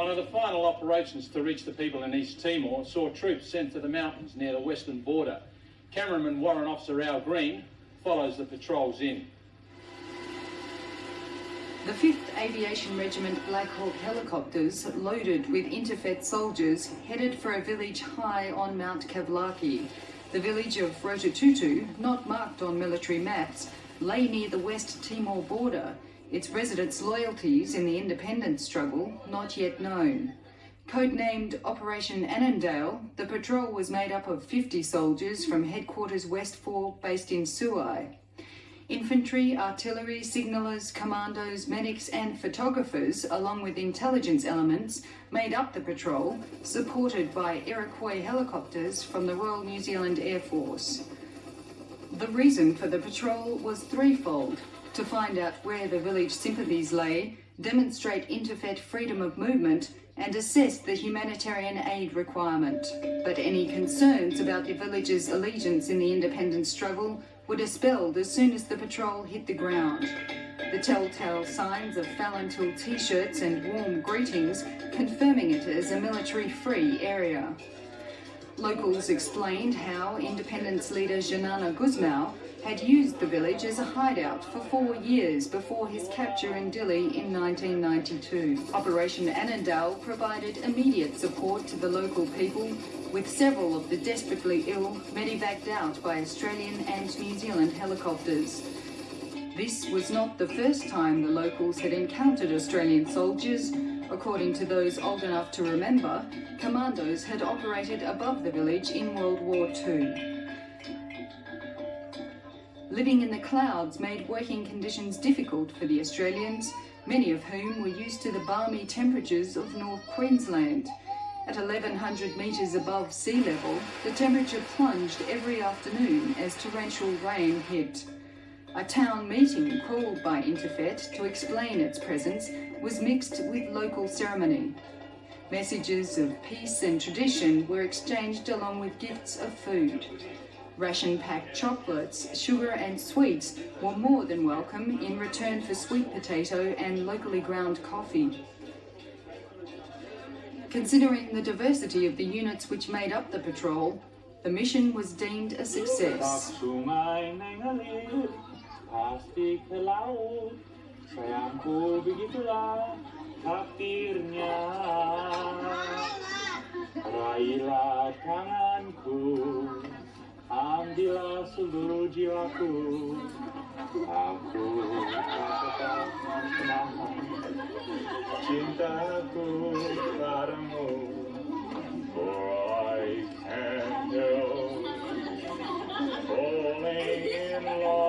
One of the final operations to reach the people in East Timor saw troops sent to the mountains near the western border. Cameraman Warrant Officer Al Green follows the patrols in. The 5th Aviation Regiment Black Hawk helicopters, loaded with INTERFET soldiers, headed for a village high on Mount Kavlaki. The village of Rototutu, not marked on military maps, lay near the West Timor border, its residents' loyalties in the independence struggle not yet known. Codenamed Operation Annandale, the patrol was made up of 50 soldiers from Headquarters West 4 based in Suai. Infantry, artillery, signallers, commandos, medics and photographers, along with intelligence elements, made up the patrol, supported by Iroquois helicopters from the Royal New Zealand Air Force. The reason for the patrol was threefold: to find out where the village sympathies lay, demonstrate INTERFET freedom of movement, and assess the humanitarian aid requirement. But any concerns about the village's allegiance in the independence struggle were dispelled as soon as the patrol hit the ground. The telltale signs of Falentil t-shirts and warm greetings confirming it as a military-free area. Locals explained how independence leader Janana Guzmao had used the village as a hideout for 4 years before his capture in Dili in 1992. Operation Annandale provided immediate support to the local people, with several of the desperately ill medevaced out by Australian and New Zealand helicopters. This was not the first time the locals had encountered Australian soldiers. According to those old enough to remember, commandos had operated above the village in World War II. Living in the clouds made working conditions difficult for the Australians, many of whom were used to the balmy temperatures of North Queensland. At 1,100 metres above sea level, the temperature plunged every afternoon as torrential rain hit. A town meeting called by INTERFET to explain its presence was mixed with local ceremony. Messages of peace and tradition were exchanged along with gifts of food. Ration-packed chocolates, sugar and sweets were more than welcome in return for sweet potato and locally ground coffee. Considering the diversity of the units which made up the patrol, the mission was deemed a success. Pasti ke laut, sayangku begitulah takdirnya. Raihlah tanganku, ambillah seluruh jiwaku. Aku tetap menahan cintaku padamu. For I can't help falling in love.